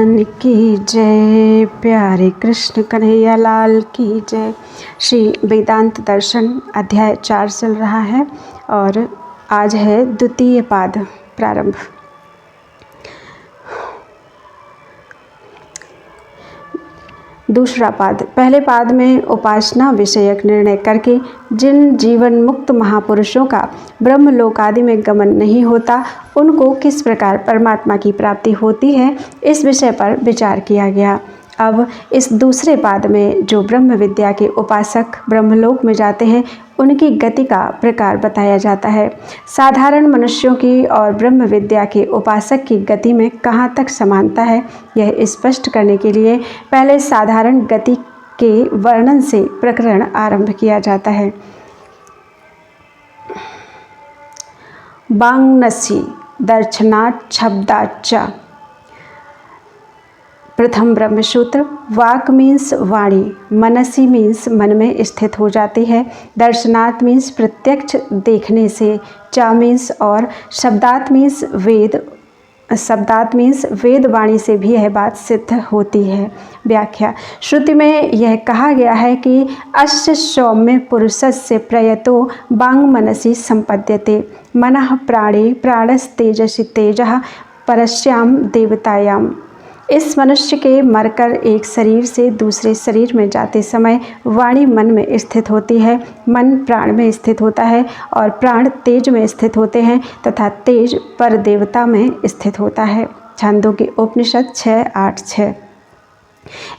भगवान की जय। प्यारे कृष्ण कन्हैया लाल की जय। श्री वेदांत दर्शन अध्याय 4 चल रहा है और आज है द्वितीय पाद प्रारंभ। दूसरा पाद। पहले पाद में उपासना विषयक निर्णय करके जिन जीवन मुक्त महापुरुषों का ब्रह्मलोक आदि में गमन नहीं होता, उनको किस प्रकार परमात्मा की प्राप्ति होती है, इस विषय पर विचार किया गया। अब इस दूसरे पाद में जो ब्रह्म विद्या के उपासक ब्रह्मलोक में जाते हैं, उनकी गति का प्रकार बताया जाता है। साधारण मनुष्यों की और ब्रह्म विद्या के उपासक की गति में कहाँ तक समानता है, यह स्पष्ट करने के लिए पहले साधारण गति के वर्णन से प्रकरण आरंभ किया जाता है। वाङ्मनसि दर्शनात् शब्दाच्च। प्रथम ब्रह्मसूत्र। वाक मीन्स वाणी, मनसी मीन्स मन में स्थित हो जाती है, दर्शनात् मीन्स प्रत्यक्ष देखने से, चा मीन्स और, शब्दात् मीन्स वेद, शब्दात् मीन्स वेद वाणी से भी यह बात सिद्ध होती है। व्याख्या। श्रुति में यह कहा गया है कि अस्य सौम्य पुरुषस्य प्रयतो वाङ्मनसि संपद्यते। मनः प्राणे प्राणस्तेजसि तेजः परस्याम देवतायाम। इस मनुष्य के मरकर एक शरीर से दूसरे शरीर में जाते समय वाणी मन में स्थित होती है, मन प्राण में स्थित होता है और प्राण तेज में स्थित होते हैं तथा तेज पर देवता में स्थित होता है। छांदोग्य उपनिषद 6:8-6।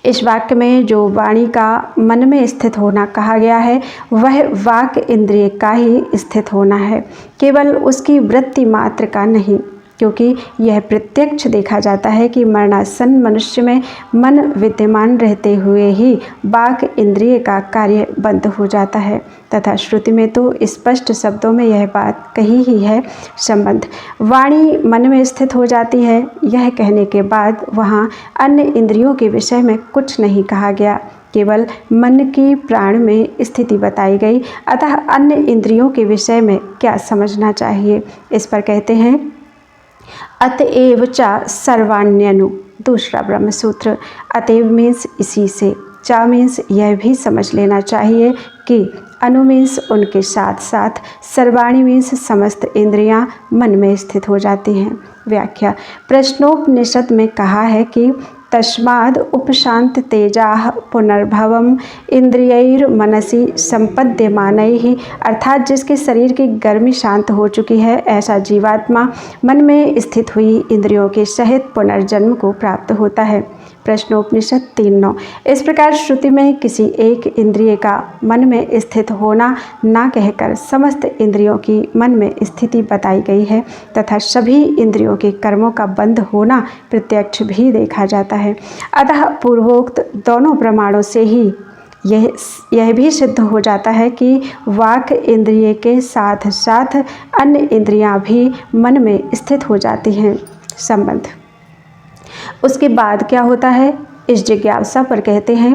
इस वाक्य में जो वाणी का मन में स्थित होना कहा गया है, वह वाक इंद्रिय का ही स्थित होना है, केवल उसकी वृत्ति मात्र का नहीं, क्योंकि यह प्रत्यक्ष देखा जाता है कि मरणासन्न मनुष्य में मन विद्यमान रहते हुए ही वाक इंद्रिय का कार्य बंद हो जाता है तथा श्रुति में तो स्पष्ट शब्दों में यह बात कही ही है। संबंध। वाणी मन में स्थित हो जाती है, यह कहने के बाद वहाँ अन्य इंद्रियों के विषय में कुछ नहीं कहा गया, केवल मन की प्राण में स्थिति बताई गई। अतः अन्य इंद्रियों के विषय में क्या समझना चाहिए, इस पर कहते हैं अतएव चा सर्वाण्यनु। दूसरा ब्रह्मसूत्र। अतएव मीन्स इसी से, चा मीन्स यह भी समझ लेना चाहिए कि, अनु मीन्स उनके साथ साथ, सर्वाणी मीन्स समस्त इंद्रियां मन में स्थित हो जाती हैं। व्याख्या। प्रश्नोपनिषद में कहा है कि तस्माद् उपशांत तेजाः पुनर्भवम् इंद्रियैर्मनसि संपद्यमानैः, अर्थात जिसके शरीर की गर्मी शांत हो चुकी है, ऐसा जीवात्मा मन में स्थित हुई इंद्रियों के सहित पुनर्जन्म को प्राप्त होता है। प्रश्नोपनिषद 3:9। इस प्रकार श्रुति में किसी एक इंद्रिय का मन में स्थित होना ना कहकर समस्त इंद्रियों की मन में स्थिति बताई गई है तथा सभी इंद्रियों के कर्मों का बंद होना प्रत्यक्ष भी देखा जाता है। अतः पूर्वोक्त दोनों प्रमाणों से ही यह भी सिद्ध हो जाता है कि वाक इंद्रिय के साथ साथ अन्य इंद्रियां भी मन में स्थित हो जाती हैं। संबंध। उसके बाद क्या होता है, इस जिज्ञासा पर कहते हैं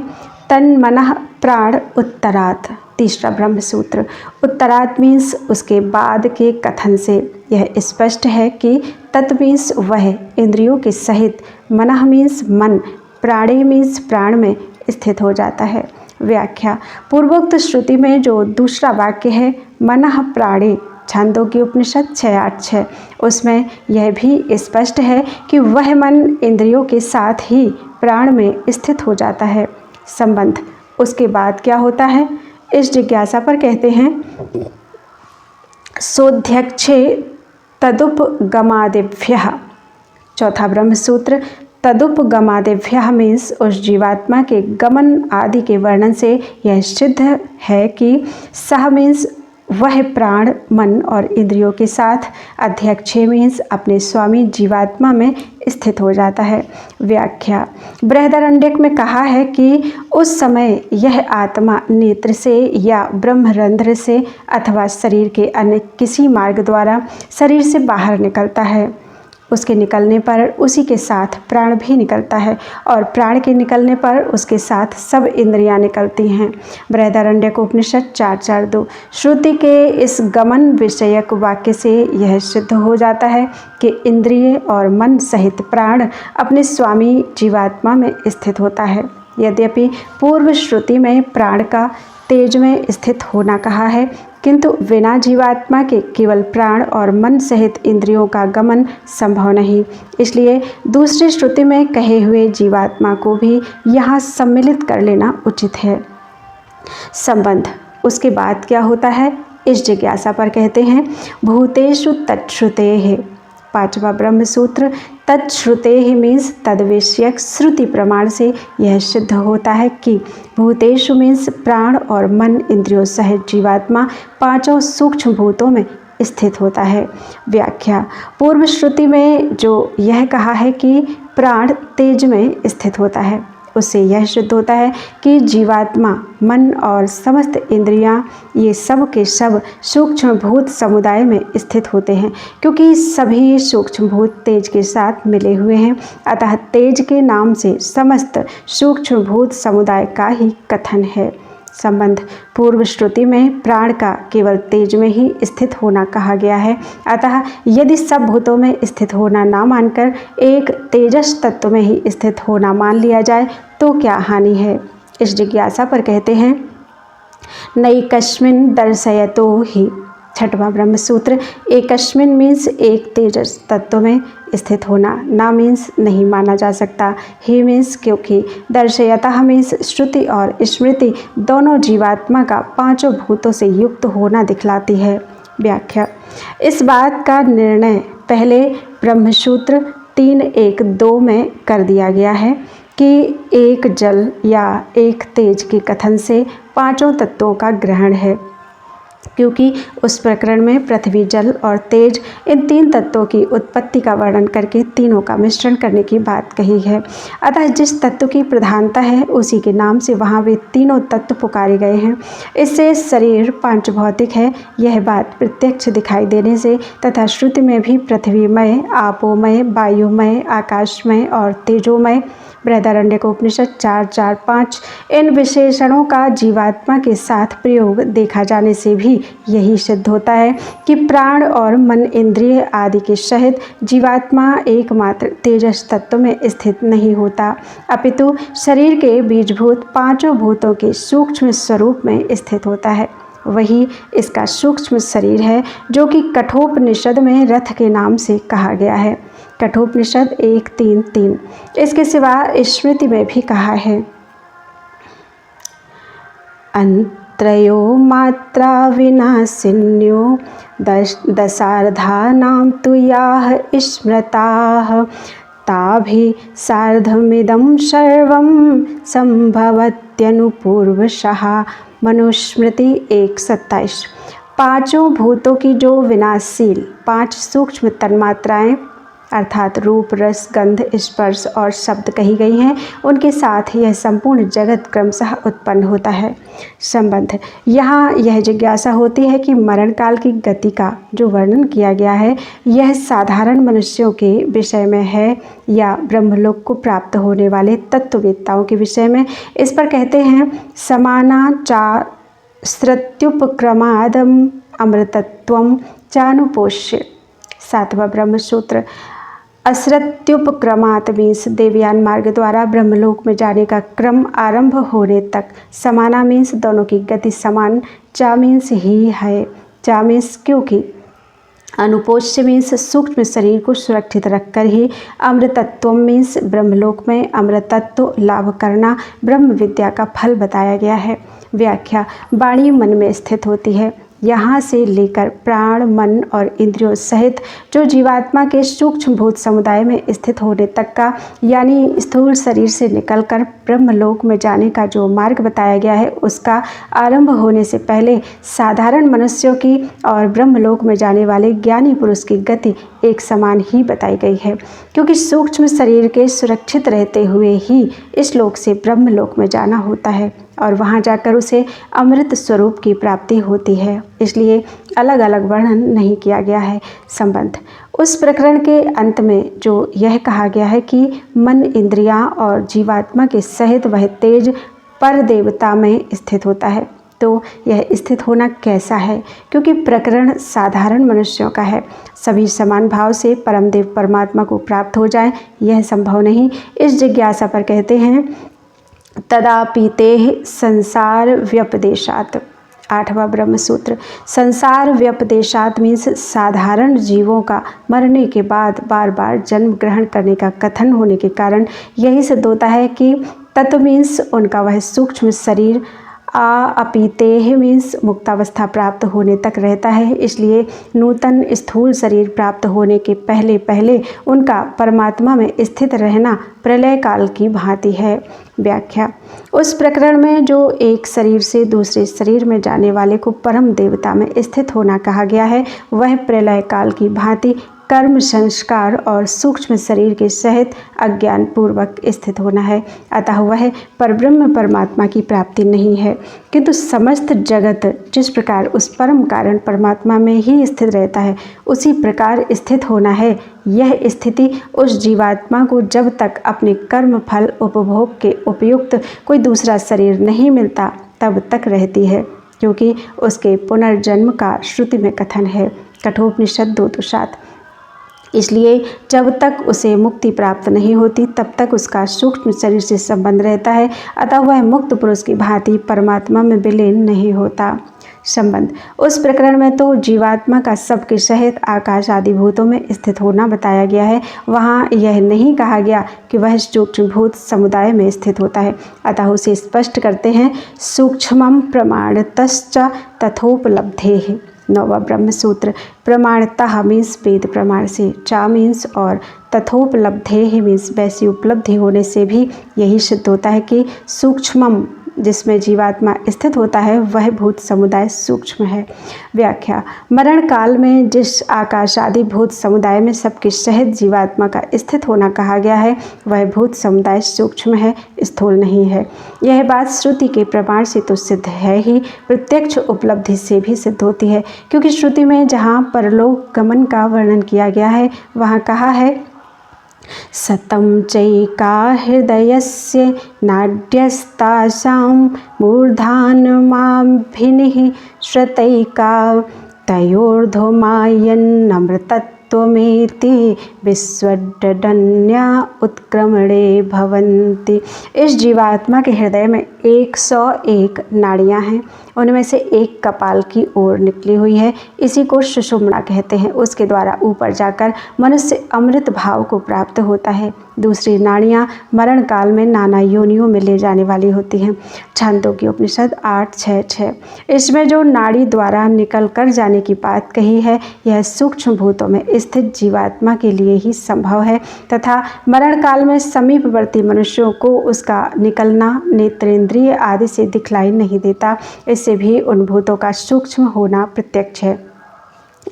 तन मनः प्राण उत्तरात्। तीसरा ब्रह्मसूत्र। उत्तरात् मीन्स उसके बाद के कथन से यह स्पष्ट है कि तत् मीन्स वह इंद्रियों के सहित, मनः मीन्स मन, प्राणे मीन्स प्राण में स्थित हो जाता है। व्याख्या। पूर्वोक्त श्रुति में जो दूसरा वाक्य है मनः प्राणे, छांदोग्य उपनिषद 6:8-6, उसमें यह भी स्पष्ट है कि वह मन इंद्रियों के साथ ही प्राण में स्थित हो जाता है। संबंध। उसके बाद क्या होता है, इस जिज्ञासा पर कहते हैं सोध्यक्षे तदुपगमादिभ्यः। चौथा ब्रह्मसूत्र। तदुपगमादिभ्यः मीन्स उस जीवात्मा के गमन आदि के वर्णन से यह सिद्ध है कि सह मीन्स वह प्राण, मन और इंद्रियों के साथ, अध्यक्षे मीन्स अपने स्वामी जीवात्मा में स्थित हो जाता है। व्याख्या। बृहदारण्यक में कहा है कि उस समय यह आत्मा नेत्र से या ब्रह्मरंध्र से अथवा शरीर के अन्य किसी मार्ग द्वारा शरीर से बाहर निकलता है। उसके निकलने पर उसी के साथ प्राण भी निकलता है और प्राण के निकलने पर उसके साथ सब इंद्रियां निकलती हैं। बृहदारण्यक उपनिषद 4.4.2। श्रुति के इस गमन विषयक वाक्य से यह सिद्ध हो जाता है कि इंद्रिय और मन सहित प्राण अपने स्वामी जीवात्मा में स्थित होता है। यद्यपि पूर्व श्रुति में प्राण का तेज में स्थित होना कहा है, किंतु बिना जीवात्मा के केवल प्राण और मन सहित इंद्रियों का गमन संभव नहीं। इसलिए दूसरी श्रुति में कहे हुए जीवात्मा को भी यहाँ सम्मिलित कर लेना उचित है। संबंध उसके बाद क्या होता है, इस जिज्ञासा पर कहते हैं भूतेषु तच्छ्रुतेः। पांचवा ब्रह्म सूत्र तच्छ्रुतेः मीन्स तद विषयक श्रुति प्रमाण से यह सिद्ध होता है कि भूतेषु मीन्स प्राण और मन इंद्रियों सहित जीवात्मा पांचों सूक्ष्म भूतों में स्थित होता है। व्याख्या पूर्व श्रुति में जो यह कहा है कि प्राण तेज में स्थित होता है, उससे यह सिद्ध होता है कि जीवात्मा मन और समस्त इंद्रियां ये सब के सब सूक्ष्म भूत समुदाय में स्थित होते हैं, क्योंकि सभी सूक्ष्म भूत तेज के साथ मिले हुए हैं। अतः तेज के नाम से समस्त सूक्ष्म भूत समुदाय का ही कथन है। संबंध पूर्व श्रुति में प्राण का केवल तेज में ही स्थित होना कहा गया है। अतः यदि सब भूतों में स्थित होना ना मानकर एक तेजस तत्व में ही स्थित होना मान लिया जाए तो क्या हानि है। इस जिज्ञासा पर कहते हैं नैकस्मिन् दर्शयतो हि। छठवां ब्रह्म सूत्र एकस्मिन् मीन्स एक तेजस तत्व में स्थित होना, ना मीन्स नहीं माना जा सकता, ही मीन्स क्योंकि, दर्शयतः मीन्स श्रुति और स्मृति दोनों जीवात्मा का पांचों भूतों से युक्त होना दिखलाती है। व्याख्या इस बात का निर्णय पहले ब्रह्मसूत्र 3.1.2 में कर दिया गया है कि एक जल या एक तेज के कथन से पांचों तत्वों का ग्रहण है, क्योंकि उस प्रकरण में पृथ्वी जल और तेज इन तीन तत्वों की उत्पत्ति का वर्णन करके तीनों का मिश्रण करने की बात कही है। अतः जिस तत्व की प्रधानता है उसी के नाम से वहाँ वे तीनों तत्व पुकारे गए हैं। इससे शरीर पांच भौतिक है यह बात प्रत्यक्ष दिखाई देने से तथा श्रुति में भी पृथ्वीमय, आपोमय, वायुमय, आकाशमय और तेजोमय बृहदारण्यक उपनिषद 4.4.5 इन विशेषणों का जीवात्मा के साथ प्रयोग देखा जाने से भी यही सिद्ध होता है कि प्राण और मन इंद्रिय आदि के सहित जीवात्मा एकमात्र तेजस तत्व में स्थित नहीं होता, अपितु शरीर के बीजभूत पांचों भूतों के सूक्ष्म स्वरूप में स्थित होता है। वही इसका सूक्ष्म शरीर है जो कि कठोपनिषद में रथ के नाम से कहा गया है। कठोपनिषद 1.3.3। इसके सिवा स्मृति में भी कहा है अंत्रयो मात्रा विनाशिन्यो दशार्धानां तु याः स्मृताः ताभि सार्धमिदं सर्वं संभवत्यनुपूर्वशः। मनुस्मृति 1.27। पांचों भूतों की जो विनाशशील पांच सूक्ष्म तन्मात्राएं अर्थात रूप, रस, गंध, स्पर्श और शब्द कही गई हैं, उनके साथ यह संपूर्ण जगत क्रमशः उत्पन्न होता है। संबंध यहाँ यह जिज्ञासा होती है कि मरण काल की गति का जो वर्णन किया गया है यह साधारण मनुष्यों के विषय में है या ब्रह्मलोक को प्राप्त होने वाले तत्ववेत्ताओं के विषय में। इस पर कहते हैं समानाचास्रत्युपक्रमादम अमृतत्वम चानुपोष्य। सातवां ब्रह्म सूत्र असृत्युपक्रमात् मीन्स देवयान मार्ग द्वारा ब्रह्मलोक में जाने का क्रम आरंभ होने तक। समाना मीन्स दोनों की गति समान, चा मीन्स ही है, चा मीन्स क्योंकि, अनुपोष्य मीन्स सूक्ष्म शरीर को सुरक्षित रखकर ही, अमृतत्व मीन्स ब्रह्मलोक में अमृतत्व लाभ करना ब्रह्म विद्या का फल बताया गया है। व्याख्या वाणी मन में स्थित होती है, यहाँ से लेकर प्राण, मन और इंद्रियों सहित जो जीवात्मा के सूक्ष्म भूत समुदाय में स्थित होने तक का यानी स्थूल शरीर से निकलकर ब्रह्मलोक में जाने का जो मार्ग बताया गया है उसका आरंभ होने से पहले साधारण मनुष्यों की और ब्रह्मलोक में जाने वाले ज्ञानी पुरुष की गति एक समान ही बताई गई है, क्योंकि सूक्ष्म शरीर के सुरक्षित रहते हुए ही इस लोक से ब्रह्मलोक में जाना होता है। और वहाँ जाकर उसे अमृत स्वरूप की प्राप्ति होती है। इसलिए अलग अलग वर्णन नहीं किया गया है। संबंध उस प्रकरण के अंत में जो यह कहा गया है कि मन, इंद्रियां और जीवात्मा के सहित वह तेज पर देवता में स्थित होता है, तो यह स्थित होना कैसा है? क्योंकि प्रकरण साधारण मनुष्यों का है। सभी समान भाव से परमदेव परमात्मा को प्राप्त हो जाए, यह संभव नहीं। इस जिज्ञासा पर कहते हैं तदापि ते संसार व्यपदेशात। 8वां ब्रह्म सूत्र। संसार व्यपदेशात मीन्स साधारण जीवों का मरने के बाद बार बार जन्म ग्रहण करने का कथन होने के कारण यही सिद्ध होता है कि तत्व मीन्स उनका वह सूक्ष्म शरीर अपीतेह मीन्स मुक्तावस्था प्राप्त होने तक रहता है। इसलिए नूतन स्थूल शरीर प्राप्त होने के पहले पहले उनका परमात्मा में स्थित रहना प्रलय काल की भांति है। व्याख्या उस प्रकरण में जो एक शरीर से दूसरे शरीर में जाने वाले को परम देवता में स्थित होना कहा गया है, वह प्रलय काल की भांति कर्म, संस्कार और सूक्ष्म शरीर के सहित अज्ञान पूर्वक स्थित होना है। अतः वह परब्रह्म परमात्मा की प्राप्ति नहीं है, किंतु समस्त जगत जिस प्रकार उस परम कारण परमात्मा में ही स्थित रहता है, उसी प्रकार स्थित होना है। यह स्थिति उस जीवात्मा को जब तक अपने कर्म फल उपभोग के उपयुक्त कोई दूसरा शरीर नहीं मिलता तब तक रहती है, क्योंकि उसके पुनर्जन्म का श्रुति में कथन है। कठोपनिषद 2:7। इसलिए जब तक उसे मुक्ति प्राप्त नहीं होती तब तक उसका सूक्ष्म शरीर से संबंध रहता है। अतः वह मुक्त पुरुष की भांति परमात्मा में विलीन नहीं होता। संबंध उस प्रकरण में तो जीवात्मा का सबके सहित आकाश आदि भूतों में स्थित होना बताया गया है। वहाँ यह नहीं कहा गया कि वह सूक्ष्म भूत समुदाय में स्थित होता है। अतः उसे स्पष्ट करते हैं सूक्ष्मम प्रमाणतश्च तथोपलब्धेः। 9वां ब्रह्म सूत्र। प्रमाणतः मीन्स वेद प्रमाण से, चा मीन्स और, तथोपलब्धेः मीन्स वैसी उपलब्धि होने से भी यही सिद्ध होता है कि सूक्ष्मम जिसमें जीवात्मा स्थित होता है वह भूत समुदाय सूक्ष्म है। व्याख्या मरण काल में जिस आकाश आदि भूत समुदाय में सबके सहित जीवात्मा का स्थित होना कहा गया है, वह भूत समुदाय सूक्ष्म है, स्थूल नहीं है। यह बात श्रुति के प्रमाण से तो सिद्ध है ही, प्रत्यक्ष उपलब्धि से भी सिद्ध होती है। क्योंकि श्रुति में जहाँ परलोक गमन का वर्णन किया गया है, वहाँ कहा है सतं चैका हृदयस्य नाड्यस्तासां मूर्धान्माभिनिः श्रुतैका तयोर्धमायन्नमृतत्वमेति विश्वडन्या उत्क्रमणे भवन्ति। इस जीवात्मा के हृदय में 101 नाड़ियाँ हैं। उनमें से एक कपाल की ओर निकली हुई है, इसी को सुषुम्ना कहते हैं। उसके द्वारा ऊपर जाकर मनुष्य अमृत भाव को प्राप्त होता है। दूसरी नाड़ियाँ मरण काल में नाना योनियों में ले जाने वाली होती हैं। छांदोग्य उपनिषद 8:6-6। इसमें जो नाड़ी द्वारा निकल कर जाने की बात कही है, यह सूक्ष्म भूतों में स्थित जीवात्मा के लिए ही संभव है तथा मरण काल में समीपवर्ती मनुष्यों को उसका निकलना नेत्रेंद्रिय आदि से दिखलाई नहीं देता। इससे भी उन भूतों का सूक्ष्म होना प्रत्यक्ष है।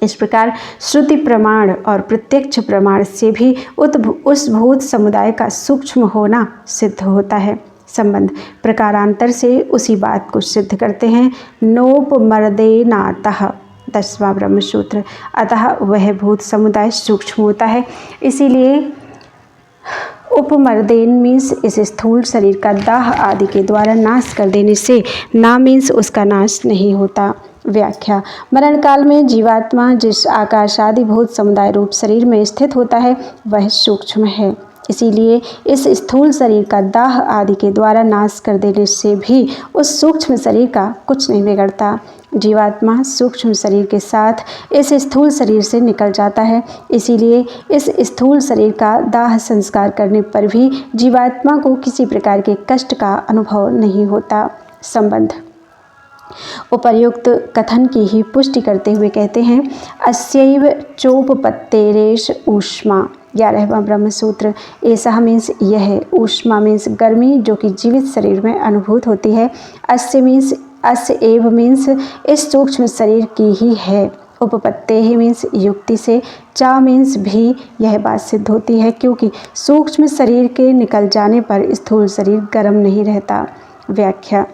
इस प्रकार श्रुति प्रमाण और प्रत्यक्ष प्रमाण से भी उस भूत समुदाय का सूक्ष्म होना सिद्ध होता है। संबंध प्रकारांतर से उसी बात को सिद्ध करते हैं। नोपमर्देनातः 10वां ब्रह्म सूत्र। अतः वह भूत समुदाय सूक्ष्म होता है। इसीलिए उपमर्देन मीन्स इस स्थूल शरीर का दाह आदि के द्वारा नाश कर देने से ना मीन्स उसका नाश नहीं होता। व्याख्या मरण काल में जीवात्मा जिस आकाश आदि भूत समुदाय रूप शरीर में स्थित होता है, वह सूक्ष्म है। इसीलिए इस स्थूल शरीर का दाह आदि के द्वारा नाश कर देने से भी उस सूक्ष्म शरीर का कुछ नहीं बिगड़ता। जीवात्मा सूक्ष्म शरीर के साथ इस स्थूल शरीर से निकल जाता है। इसीलिए इस स्थूल शरीर का दाह संस्कार करने पर भी जीवात्मा को किसी प्रकार के कष्ट का अनुभव नहीं होता। संबंध उपर्युक्त कथन की ही पुष्टि करते हुए कहते हैं अस्यैव चोपपत्तेरेश ऊष्मा। 11वां ब्रह्म सूत्र। ऐसा मीन्स यह, ऊष्मा मीन्स गर्मी जो कि जीवित शरीर में अनुभूत होती है। अस्य मीन्स अस्य एव मीन्स इस सूक्ष्म शरीर की ही है। उपपत्ते ही मीन्स युक्ति से, चा मीन्स भी यह बात सिद्ध होती है क्योंकि सूक्ष्म शरीर के निकल जाने पर स्थूल शरीर गर्म नहीं रहता। व्याख्या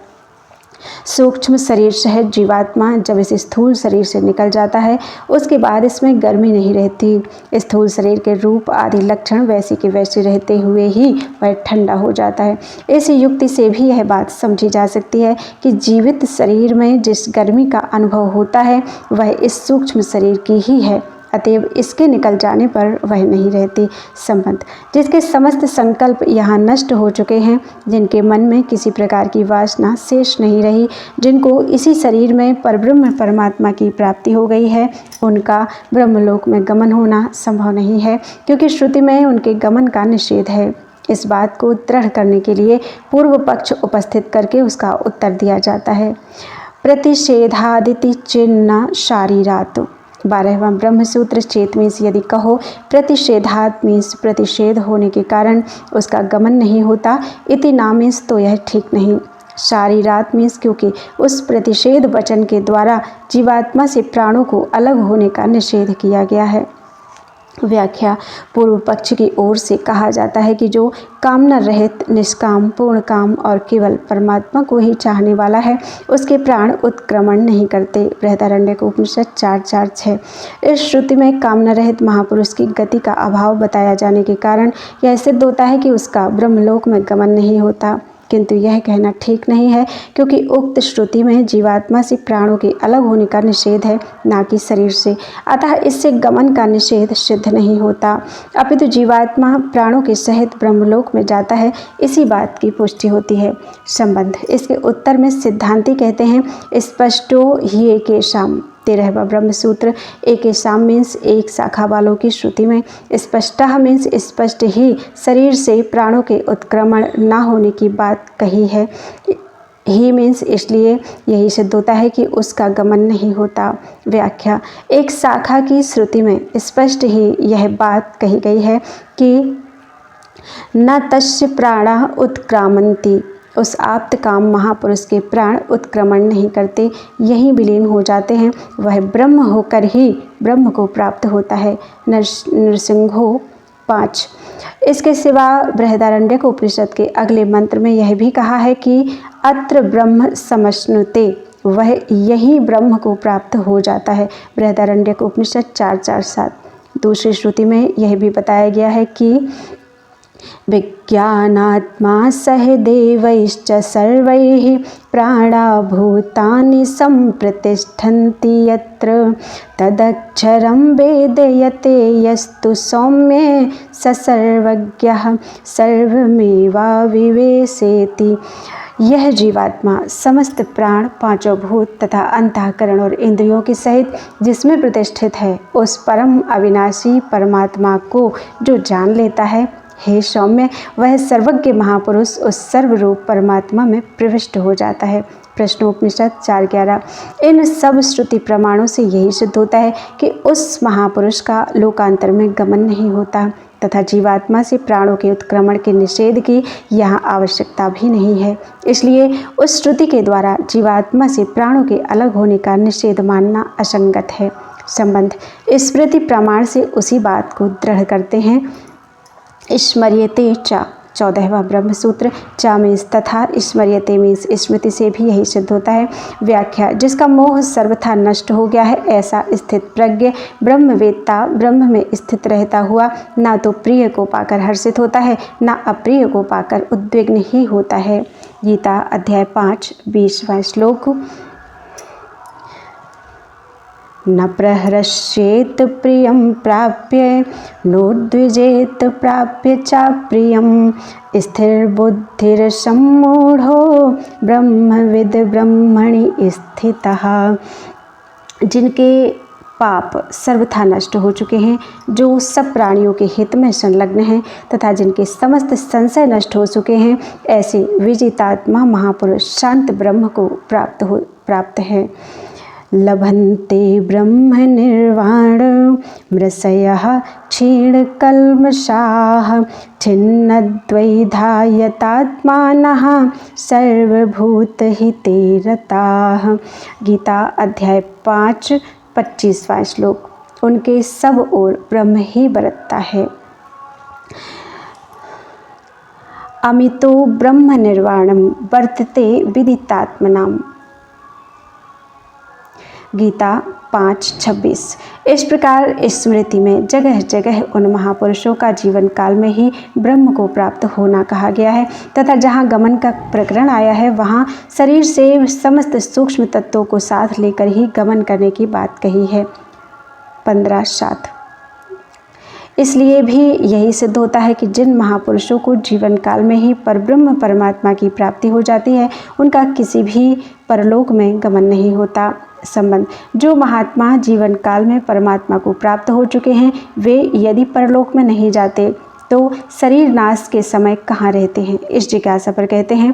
सूक्ष्म शरीर सहित जीवात्मा जब इस स्थूल शरीर से निकल जाता है उसके बाद इसमें गर्मी नहीं रहती। स्थूल शरीर के रूप आदि लक्षण वैसे के वैसे रहते हुए ही वह ठंडा हो जाता है। इस युक्ति से भी यह बात समझी जा सकती है कि जीवित शरीर में जिस गर्मी का अनुभव होता है वह इस सूक्ष्म शरीर की ही है, अतएव इसके निकल जाने पर वह नहीं रहती। संबंध जिसके समस्त संकल्प यहाँ नष्ट हो चुके हैं, जिनके मन में किसी प्रकार की वासना शेष नहीं रही, जिनको इसी शरीर में परब्रह्म परमात्मा की प्राप्ति हो गई है, उनका ब्रह्मलोक में गमन होना संभव नहीं है, क्योंकि श्रुति में उनके गमन का निषेध है। इस बात को दृढ़ करने के लिए पूर्व पक्ष उपस्थित करके उसका उत्तर दिया जाता है। प्रतिषेधादिति चिन्ह शारीरात। 12वां ब्रह्मसूत्र चेत मीन्स यदि कहो प्रतिषेधात मीन्स प्रतिषेध होने के कारण उसका गमन नहीं होता, इति ना मीन्स तो यह ठीक नहीं। शारीरात मीन्स क्योंकि उस प्रतिषेध वचन के द्वारा जीवात्मा से प्राणों को अलग होने का निषेध किया गया है। व्याख्या पूर्व पक्ष की ओर से कहा जाता है कि जो कामना रहित, निष्काम, पूर्ण काम और केवल परमात्मा को ही चाहने वाला है उसके प्राण उत्क्रमण नहीं करते। बृहदारण्यक उपनिषद 4:4-6। इस श्रुति में कामना रहित महापुरुष की गति का अभाव बताया जाने के कारण यह सिद्ध होता है कि उसका ब्रह्मलोक में गमन नहीं होता, किंतु यह कहना ठीक नहीं है, क्योंकि उक्त श्रुति में जीवात्मा से प्राणों के अलग होने का निषेध है, ना कि शरीर से। अतः इससे गमन का निषेध सिद्ध नहीं होता, अपितु जीवात्मा प्राणों के सहित ब्रह्मलोक में जाता है, इसी बात की पुष्टि होती है। संबंध इसके उत्तर में सिद्धांती कहते हैं, स्पष्टो ही एकेषाम्। 13वां ब्रह्मसूत्र एकेषाम् मीन्स एक शाखा वालों की श्रुति में स्पष्टः मीन्स स्पष्ट ही शरीर से प्राणों के उत्क्रमण न होने की बात कही है। ही मीन्स इसलिए यही सिद्ध होता है कि उसका गमन नहीं होता। व्याख्या एक शाखा की श्रुति में स्पष्ट ही यह बात कही गई है कि न तस्य प्राणा उत्क्रामन्ति, उस आप्त काम महापुरुष के प्राण उत्क्रमण नहीं करते, यहीं विलीन हो जाते हैं, वह ब्रह्म होकर ही ब्रह्म को प्राप्त होता है। नरसिंहो 5। इसके सिवा बृहदारण्यक उपनिषद के अगले मंत्र में यह भी कहा है कि अत्र ब्रह्म समश्नुते, वह यही ब्रह्म को प्राप्त हो जाता है। बृहदारण्यक उपनिषद 4:4-7। दूसरी श्रुति में यह भी बताया गया है कि विज्ञानात्मा सह देवैश्च सर्वैः प्राणा भूतानि सम्प्रतिष्ठन्ति यत्र तदक्षरं वेदयते यस्तु सौम्ये स सर्वज्ञः सर्वमेवाविवेशेति। यह जीवात्मा समस्त प्राण, पांचों भूत तथा अंतःकरण और इंद्रियों के सहित जिसमें प्रतिष्ठित है, उस परम अविनाशी परमात्मा को जो जान लेता है, हे सौम्य, वह सर्वज्ञ महापुरुष उस सर्वरूप परमात्मा में प्रविष्ट हो जाता है। प्रश्नोपनिषद 4:11। इन सब श्रुति प्रमाणों से यही सिद्ध होता है कि उस महापुरुष का लोकांतर में गमन नहीं होता तथा जीवात्मा से प्राणों के उत्क्रमण के निषेध की यहाँ आवश्यकता भी नहीं है। इसलिए उस श्रुति के द्वारा जीवात्मा से प्राणों के अलग होने का निषेध मानना असंगत है। संबंध स्मृति प्रमाण से उसी बात को दृढ़ करते हैं। स्मर्यते च 14वां ब्रह्मसूत्र चा मीन्स तथा, स्मर्यते मीन्स स्मृति से भी यही सिद्ध होता है। व्याख्या जिसका मोह सर्वथा नष्ट हो गया है, ऐसा स्थित प्रज्ञ ब्रह्मवेत्ता ब्रह्म में स्थित रहता हुआ ना तो प्रिय को पाकर हर्षित होता है, ना अप्रिय को पाकर उद्विग्न ही होता है। गीता अध्याय 5 20वां श्लोक। न प्रहृष्येत प्रियं प्राप्य नोद्विजेत प्राप्य चाप्रियं स्थिरबुद्धिर्सम्मूढ़ो ब्रह्मविद् ब्रह्मणि स्थितः। जिनके पाप सर्वथा नष्ट हो चुके हैं, जो सब प्राणियों के हित में संलग्न हैं तथा जिनके समस्त संशय नष्ट हो चुके हैं, ऐसे विजितात्मा महापुरुष शांत ब्रह्म को प्राप्त है। लभन्ते ब्रह्म निर्वाण मृषयः क्षीणकल्मषाः छिन्नद्वैधायतात्मानः सर्वभूतहिते रताः। गीता अध्याय 5 25वां श्लोक। उनके सब ओर ब्रह्म ही बरतता है। अमितो ब्रह्म निर्वाणम वर्तते विदितात्मनाम। गीता 5:26। इस प्रकार स्मृति में जगह जगह उन महापुरुषों का जीवन काल में ही ब्रह्म को प्राप्त होना कहा गया है तथा जहाँ गमन का प्रकरण आया है वहाँ शरीर से समस्त सूक्ष्म तत्वों को साथ लेकर ही गमन करने की बात कही है। 15:7। इसलिए भी यही सिद्ध होता है कि जिन महापुरुषों को जीवन काल में ही परब्रह्म परमात्मा की प्राप्ति हो जाती है उनका किसी भी परलोक में गमन नहीं होता। संबंध: जो महात्मा जीवन काल में परमात्मा को प्राप्त हो चुके हैं वे यदि परलोक में नहीं जाते तो शरीर नाश के समय कहाँ रहते हैं, इस जिज्ञासा पर कहते हैं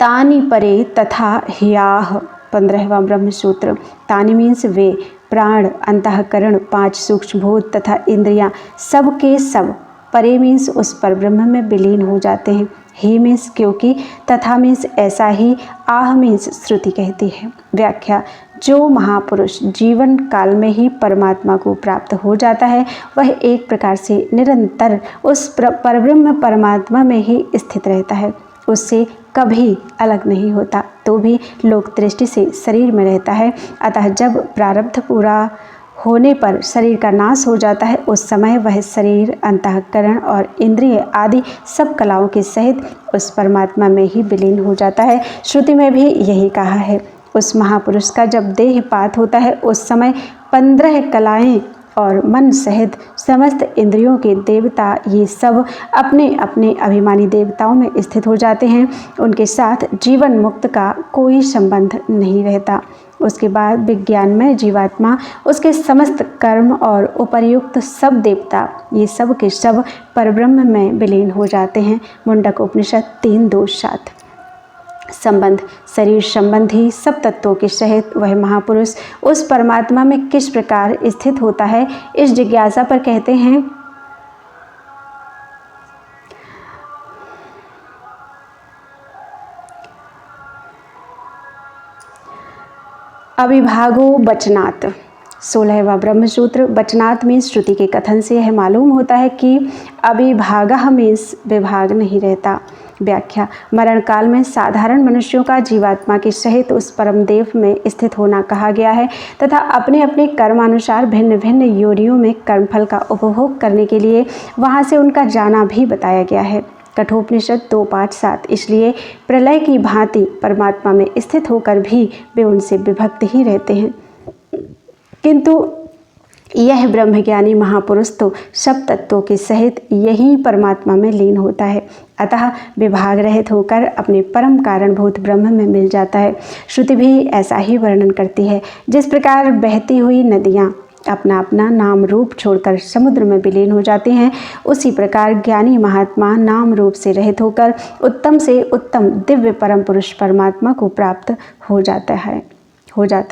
तानि परे तथा ह्याह। 15वां ब्रह्म सूत्र। तानि मीन्स वे, प्राण, अंतःकरण, 5 सूक्ष्म भूत तथा इंद्रियां सब के सब, परे मीन्स उस पर ब्रह्म में विलीन हो जाते हैं। ही मीन्स क्योंकि, तथा मीन्स ऐसा ही, आह मीन्स श्रुति कहती है। व्याख्या: जो महापुरुष जीवन काल में ही परमात्मा को प्राप्त हो जाता है वह एक प्रकार से निरंतर उस परब्रह्म परमात्मा में ही स्थित रहता है, उससे कभी अलग नहीं होता, तो भी लोक दृष्टि से शरीर में रहता है। अतः जब प्रारब्ध पूरा होने पर शरीर का नाश हो जाता है उस समय वह शरीर, अंतःकरण और इंद्रिय आदि सब कलाओं के सहित उस परमात्मा में ही विलीन हो जाता है। श्रुति में भी यही कहा है। उस महापुरुष का जब देहपात होता है उस समय 15 कलाएं और मन सहित समस्त इंद्रियों के देवता ये सब अपने अपने अभिमानी देवताओं में स्थित हो जाते हैं। उनके साथ जीवन मुक्त का कोई संबंध नहीं रहता। उसके बाद विज्ञान में जीवात्मा, उसके समस्त कर्म और उपर्युक्त सब देवता ये सब के सब परब्रह्म में विलीन हो जाते हैं। मुंडक उपनिषद 3:2-7। संबंध: शरीर संबंधी सब तत्वों के सहित वह महापुरुष उस परमात्मा में किस प्रकार स्थित होता है, इस जिज्ञासा पर कहते हैं अविभागो वचनात्। 16वां ब्रह्मसूत्र। वचनात् मीन्स श्रुति के कथन से यह मालूम होता है कि अविभागः मीन्स विभाग नहीं रहता। व्याख्या: मरण काल में साधारण मनुष्यों का जीवात्मा के सहित उस परम देव में स्थित होना कहा गया है तथा अपने अपने कर्मानुसार भिन्न भिन्न योनियों में कर्मफल का उपभोग करने के लिए वहाँ से उनका जाना भी बताया गया है। कठोपनिषद 2:5-7। इसलिए प्रलय की भांति परमात्मा में स्थित होकर भी वे उनसे विभक्त ही रहते हैं, किंतु यह ब्रह्मज्ञानी महापुरुष तो सब तत्वों के सहित यही परमात्मा में लीन होता है, अतः विभाग रहित होकर अपने परम कारणभूत ब्रह्म में मिल जाता है। श्रुति भी ऐसा ही वर्णन करती है। जिस प्रकार बहती हुई नदियाँ अपना अपना नाम रूप छोड़कर समुद्र में विलीन हो जाते हैं, उसी प्रकार ज्ञानी महात्मा नाम रूप से रहित होकर उत्तम से उत्तम दिव्य परम पुरुष परमात्मा को प्राप्त हो जाता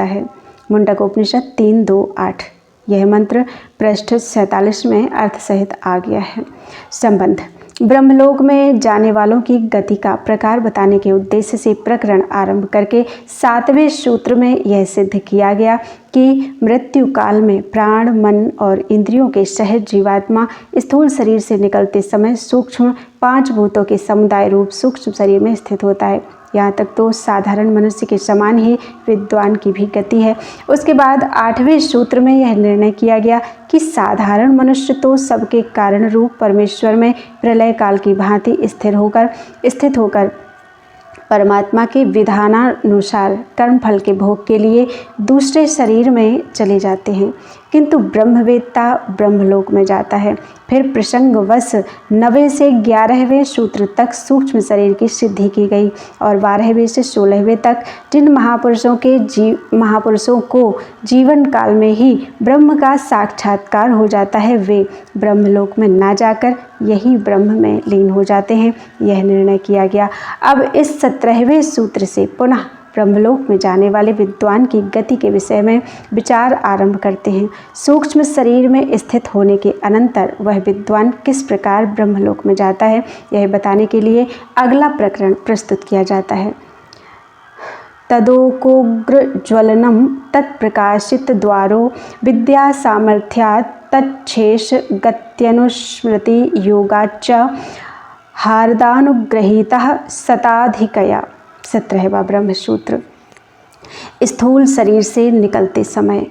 है। मुंडक उपनिषद 3:2-8। यह मंत्र पृष्ठ 47 में अर्थ सहित आ गया है। संबंध: ब्रह्मलोक में जाने वालों की गति का प्रकार बताने के उद्देश्य से प्रकरण आरंभ करके 7वें सूत्र में यह सिद्ध किया गया कि मृत्यु काल में प्राण, मन और इंद्रियों के सहित जीवात्मा स्थूल शरीर से निकलते समय सूक्ष्म 5 भूतों के समुदाय रूप सूक्ष्म शरीर में स्थित होता है। यहाँ तक तो साधारण मनुष्य के समान ही विद्वान की भी गति है। उसके बाद 8वें सूत्र में यह निर्णय किया गया कि साधारण मनुष्य तो सबके कारण रूप परमेश्वर में प्रलय काल की भांति स्थित होकर परमात्मा के विधानानुसार कर्मफल के भोग के लिए दूसरे शरीर में चले जाते हैं, किंतु ब्रह्मवेत्ता ब्रह्मलोक में जाता है। फिर प्रसंगवश 9वें से 11वें सूत्र तक सूक्ष्म शरीर की सिद्धि की गई और 12वें से 16वें तक जिन महापुरुषों को जीवन काल में ही ब्रह्म का साक्षात्कार हो जाता है वे ब्रह्मलोक में ना जाकर यही ब्रह्म में लीन हो जाते हैं, यह निर्णय किया गया। अब इस 17वें सूत्र से पुनः ब्रह्मलोक में जाने वाले विद्वान की गति के विषय में विचार आरंभ करते हैं। सूक्ष्म शरीर में स्थित होने के अनंतर वह विद्वान किस प्रकार ब्रह्मलोक में जाता है, यह बताने के लिए अगला प्रकरण प्रस्तुत किया जाता है। तदोकोग्रज्वलनम तत्प्रकाशित द्वारो विद्या सामर्थ्यात् तच्छेष गत्यनुस्मृति योगाच्च हार्दानुग्रहीतः शताधिकया। 17वां ब्रह्मसूत्र। स्थूल शरीर से निकलते समय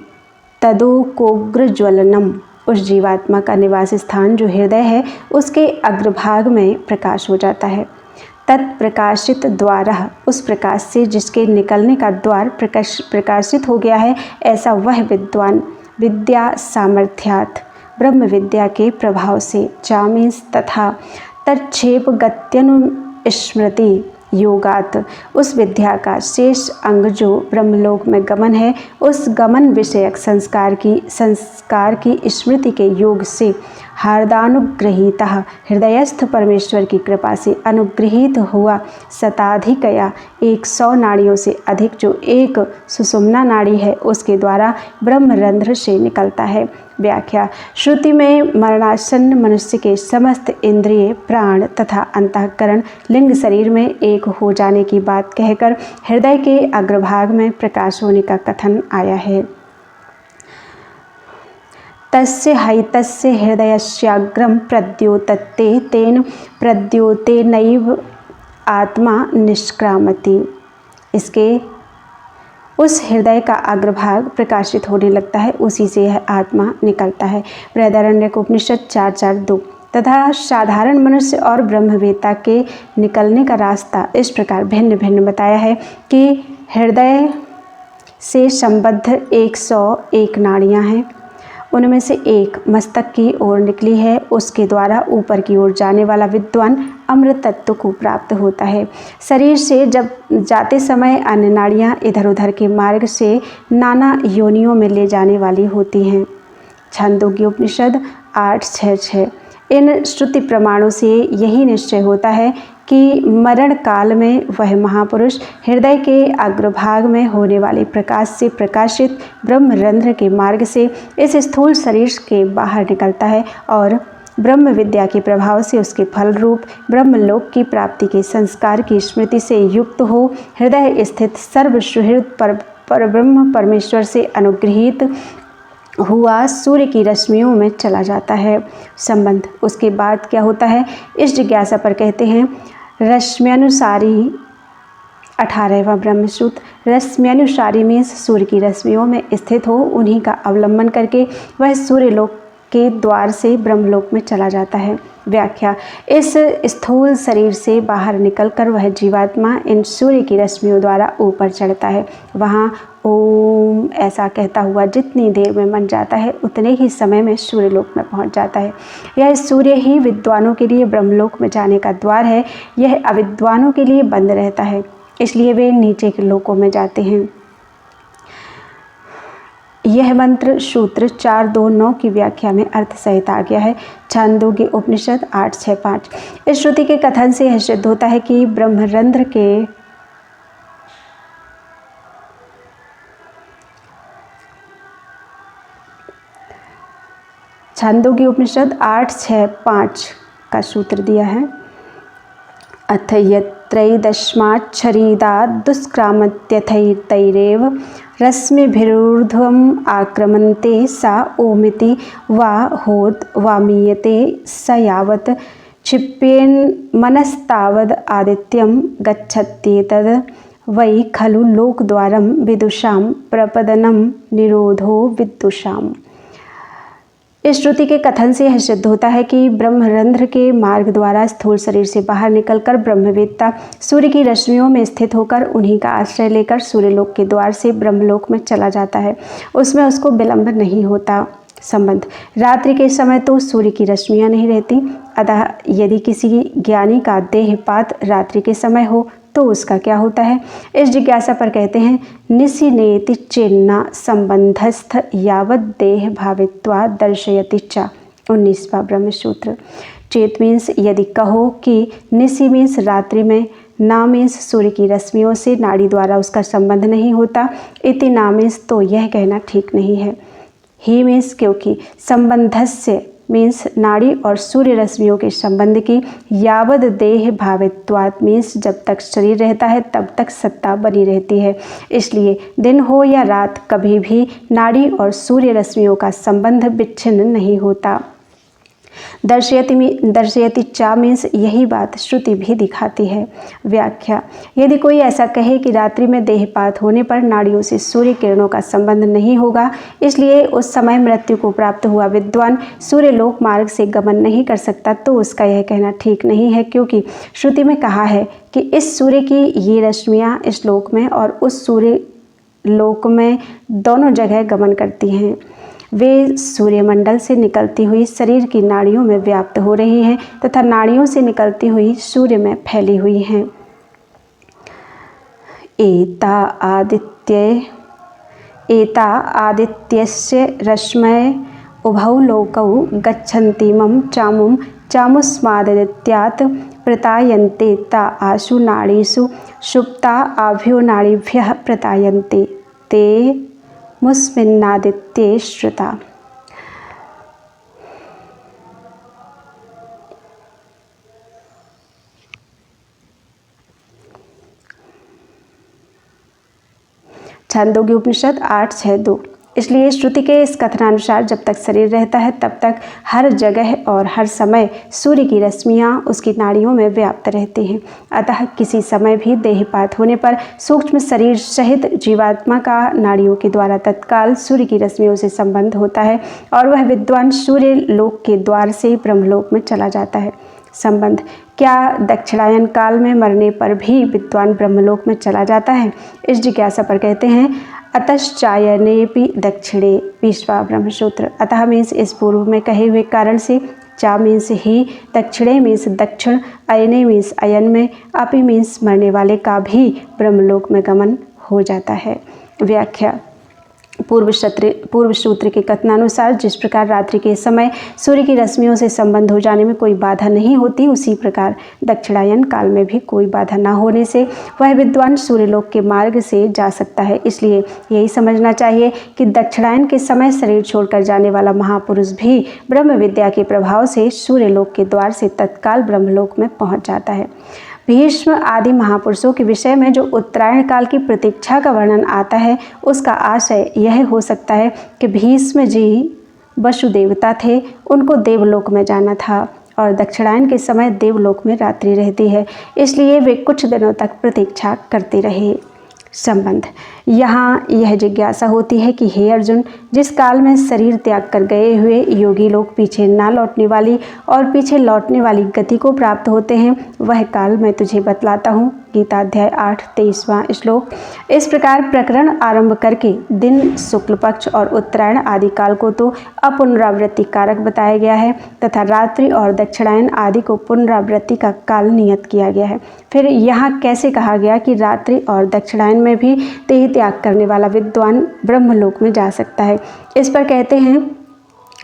तदोकोग्रज्वलनम, उस जीवात्मा का निवास स्थान जो हृदय है उसके अग्रभाग में प्रकाश हो जाता है। तत्प्रकाशित द्वारा, उस प्रकाश से जिसके निकलने का द्वार प्रकाशित हो गया है, ऐसा वह विद्वान विद्या सामर्थ्यात्, ब्रह्म विद्या के प्रभाव से, चामीस तथा तत्क्षेप गत्यनुस्मृति योगात, उस विद्या का शेष अंग जो ब्रह्मलोक में गमन है, उस गमन विषयक संस्कार की स्मृति के योग से हार्दानुग्रहीता, हृदयस्थ परमेश्वर की कृपा से अनुग्रहित हुआ, शताधिकया 100 नाड़ियों से अधिक जो एक सुषुम्ना नाड़ी है उसके द्वारा ब्रह्मरंध्र से निकलता है। व्याख्या। श्रुति में मरणासन्न मनुष्य के समस्त इंद्रिय, प्राण तथा अंतःकरण लिंग शरीर में एक हो जाने की बात कहकर हृदय के अग्रभाग में प्रकाश होने का कथन आया है। तस्य हैतस्य हृदयस्याग्रम प्रद्योतते तेन प्रद्योतेनैव आत्मा निष्क्रामति, इसके उस हृदय का अग्रभाग प्रकाशित होने लगता है, उसी से यह आत्मा निकलता है। बृहदारण्यक उपनिषद 4.4.2। तथा साधारण मनुष्य और ब्रह्मवेत्ता के निकलने का रास्ता इस प्रकार भिन्न भिन्न बताया है कि हृदय से संबद्ध 101 नाड़ियाँ हैं, उनमें से एक मस्तक की ओर निकली है, उसके द्वारा ऊपर की ओर जाने वाला विद्वान अमृत तत्व को प्राप्त होता है। शरीर से जब जाते समय अन्य नाड़ियाँ इधर उधर के मार्ग से नाना योनियों में ले जाने वाली होती हैं। छांदोग्य उपनिषद 8.6.6। इन श्रुति प्रमाणों से यही निश्चय होता है कि मरण काल में वह महापुरुष हृदय के अग्रभाग में होने वाले प्रकाश से प्रकाशित ब्रह्मरंध्र के मार्ग से इस स्थूल शरीर के बाहर निकलता है और ब्रह्म विद्या के प्रभाव से उसके फल रूप ब्रह्मलोक की प्राप्ति के संस्कार की स्मृति से युक्त हो हृदय स्थित सर्वसुहृद परब्रह्म परमेश्वर से अनुग्रहित हुआ सूर्य की रश्मियों में चला जाता है। संबंध। उसके बाद क्या होता है, इस जिज्ञासा पर कहते हैं रश्म्यानुसारी 18वां ब्रह्मसूत्र। रश्म्यानुसारी में सूर्य की रश्मियों में स्थित हो उन्हीं का अवलंबन करके वह सूर्यलोक के द्वार से ब्रह्मलोक में चला जाता है। व्याख्या। इस स्थूल शरीर से बाहर निकलकर वह जीवात्मा इन सूर्य की रश्मियों द्वारा ऊपर चढ़ता है। वहाँ ओम ऐसा कहता हुआ जितनी देर में मन जाता है उतने ही समय में सूर्यलोक में पहुँच जाता है। यह सूर्य ही विद्वानों के लिए ब्रह्मलोक में जाने का द्वार है, यह अविद्वानों के लिए बंद रहता है, इसलिए वे नीचे के लोकों में जाते हैं। यह मंत्र सूत्र 4.2.9 की व्याख्या में अर्थ सहित आ गया है। छांदोग्य उपनिषद 8.6.5। इस श्रुति के कथन से यह सिद्ध होता है कि ब्रह्मरंध्र के छांदोग्य उपनिषद 8.6.5 का सूत्र दिया है। अथ यत्रैदशमाच्छरीदात् दुष्क्रामत्यथैतैरेव रश्मिभिरूर्ध्वम् आक्रमन्ते सा ओमिति वा होत वा मीयते स यावत् क्षिप्येन्मनस्तावद् आदित्यं गच्छत्येतद् वै खलु लोकद्वारं विदुषां प्रपदनं निरोधो विदुषाम्। इस श्रुति के कथन से यह सिद्ध होता है कि ब्रह्मरंध्र के मार्ग द्वारा स्थूल शरीर से बाहर निकलकर ब्रह्मवेत्ता सूर्य की रश्मियों में स्थित होकर उन्हीं का आश्रय लेकर सूर्यलोक के द्वार से ब्रह्मलोक में चला जाता है, उसमें उसको विलंब नहीं होता। संबंध। रात्रि के समय तो सूर्य की रश्मियाँ नहीं रहती, अतः यदि किसी ज्ञानी का देहपात रात्रि के समय हो तो उसका क्या होता है। इस जिज्ञासा पर कहते हैं निशिनेति चेन्ना संबंधस्थ यावत देह भावित्वा दर्शयति च। 19वां ब्रह्मसूत्र। चेत मीन्स यदि कहो कि निशि मीन्स रात्रि में, ना मीन्स सूर्य की रश्मियों से नाड़ी द्वारा उसका संबंध नहीं होता, इति ना मीन्स तो यह कहना ठीक नहीं है। ही मीन्स क्योंकि संबंधस्य मीन्स नाड़ी और सूर्य रश्मियों के संबंध की, यावद देह भावित्वात् मीन्स जब तक शरीर रहता है तब तक सत्ता बनी रहती है, इसलिए दिन हो या रात कभी भी नाड़ी और सूर्य रश्मियों का संबंध विच्छिन्न नहीं होता। दर्शयति चा मीन्स यही बात श्रुति भी दिखाती है। व्याख्या, यदि कोई ऐसा कहे कि रात्रि में देहपात होने पर नाड़ियों से सूर्य किरणों का संबंध नहीं होगा, इसलिए उस समय मृत्यु को प्राप्त हुआ विद्वान सूर्यलोक मार्ग से गमन नहीं कर सकता, तो उसका यह कहना ठीक नहीं है, क्योंकि श्रुति में कहा है कि इस सूर्य की ये रश्मियाँ इस लोक में और उस सूर्य लोक में दोनों जगह गमन करती हैं। वे सूर्यमंडल से निकलती हुई शरीर की नाड़ियों में व्याप्त हो रही हैं तथा नाड़ियों से निकलती हुई सूर्य में फैली हुई हैं। एता आदित्यस्य रश्मय उभौ लोकौ गच्छन्तीमं चामुं चामुस्मादित्यात् प्रतायन्ते ता आशु नाड़ीषु सुप्ता आभ्यो नाड़ीभ्यः प्रतायन्ते ते मुस्मिन्नादित्ये श्रुता। छांदोग्य उपनिषद 8:6-2। इसलिए श्रुति के इस कथनानुसार जब तक शरीर रहता है तब तक हर जगह और हर समय सूर्य की रश्मियाँ उसकी नाड़ियों में व्याप्त रहती हैं। अतः किसी समय भी देहपात होने पर सूक्ष्म शरीर सहित जीवात्मा का नाड़ियों के द्वारा तत्काल सूर्य की रश्मियों से संबंध होता है और वह विद्वान सूर्य लोक के द्वार से ब्रह्मलोक में चला जाता है। संबंध, क्या दक्षिणायन काल में मरने पर भी विद्वान ब्रह्मलोक में चला जाता है? इस जिज्ञासा पर कहते हैं अतश्चायनेपि दक्षिणे 20वां ब्रह्मसूत्र। अतः मीन्स इस पूर्व में कहे हुए कारण से, चा मीन्स ही, दक्षिणे मीन्स दक्षिण, अयने मीन्स अयन में, अपि मीन्स मरने वाले का भी ब्रह्मलोक में गमन हो जाता है। व्याख्या, पूर्व सूत्र के कथनानुसार जिस प्रकार रात्रि के समय सूर्य की रश्मियों से संबंध हो जाने में कोई बाधा नहीं होती, उसी प्रकार दक्षिणायन काल में भी कोई बाधा न होने से वह विद्वान सूर्यलोक के मार्ग से जा सकता है। इसलिए यही समझना चाहिए कि दक्षिणायन के समय शरीर छोड़कर जाने वाला महापुरुष भी ब्रह्म विद्या के प्रभाव से सूर्यलोक के द्वार से तत्काल ब्रह्मलोक में पहुँच जाता है। भीष्म आदि महापुरुषों के विषय में जो उत्तरायण काल की प्रतीक्षा का वर्णन आता है, उसका आशय यह हो सकता है कि भीष्म जी वसुदेवता थे, उनको देवलोक में जाना था और दक्षिणायन के समय देवलोक में रात्रि रहती है, इसलिए वे कुछ दिनों तक प्रतीक्षा करते रहे। संबंध, यहाँ यह जिज्ञासा होती है कि हे अर्जुन, जिस काल में शरीर त्याग कर गए हुए योगी लोग पीछे ना लौटने वाली और पीछे लौटने वाली गति को प्राप्त होते हैं, वह काल मैं तुझे बतलाता हूँ। गीता अध्याय 8 23वां श्लोक। इस प्रकार प्रकरण आरंभ करके दिन, शुक्ल पक्ष और उत्तरायण आदि काल को तो अपुनरावृत्ति कारक बताया गया है तथा रात्रि और दक्षिणायन आदि को पुनरावृत्ति का काल नियत किया गया है। फिर यहाँ कैसे कहा गया कि रात्रि और दक्षिणायन में भी देह त्याग करने वाला विद्वान ब्रह्मलोक में जा सकता है? इस पर कहते हैं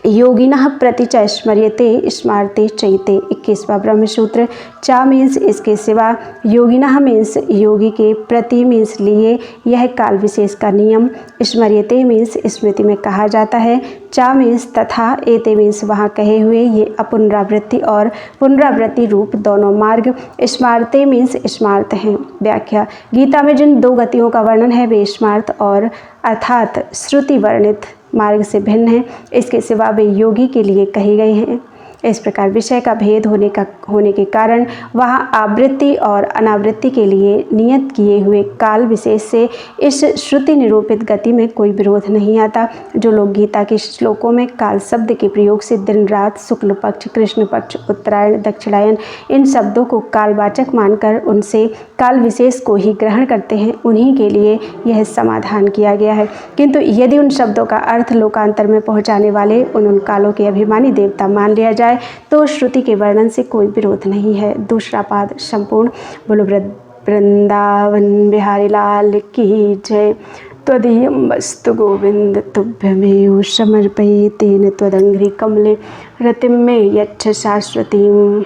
योगिनः प्रति च स्मर्यते स्मारते चैते 21वां ब्रह्मसूत्र। चा मीन्स इसके सिवा, योगिनः मीन्स योगी के, प्रति मीन्स लिए, यह काल विशेष का नियम, स्मर्यते मीन्स स्मृति में कहा जाता है, चा मीन्स तथा, एते मीन्स वहाँ कहे हुए, ये अपुनरावृत्ति और पुनरावृत्ति रूप दोनों मार्ग, स्मारते मीन्स स्मार्त हैं। व्याख्या, गीता में जिन दो गतियों का वर्णन है वे स्मार्त और अर्थात श्रुति वर्णित मार्ग से भिन्न है, इसके सिवा वे योगी के लिए कहे गए हैं। इस प्रकार विषय का भेद होने के कारण वहाँ आवृत्ति और अनावृत्ति के लिए नियत किए हुए काल विशेष से इस श्रुति निरूपित गति में कोई विरोध नहीं आता। जो लोग गीता के श्लोकों में काल शब्द के प्रयोग से दिन रात, शुक्ल पक्ष, कृष्ण पक्ष, उत्तरायण, दक्षिणायन इन शब्दों को कालवाचक मानकर उनसे काल विशेष को ही ग्रहण करते हैं, उन्हीं के लिए यह समाधान किया गया है। किंतु यदि उन शब्दों का अर्थ लोकांतर में पहुँचाने वाले उन कालों के अभिमानी देवता मान लिया जाए तो श्रुति के वर्णन से कोई विरोध नहीं है। दूसरा पाद संपूर्ण। बोलो वृंदावन बिहारी लाल की जय। त्वदीयं वस्तु गोविंद तुभ्यमेव समर्पये तेन त्वदंघ्रि कमले रतिं मे यच्छ शाश्वतीम्।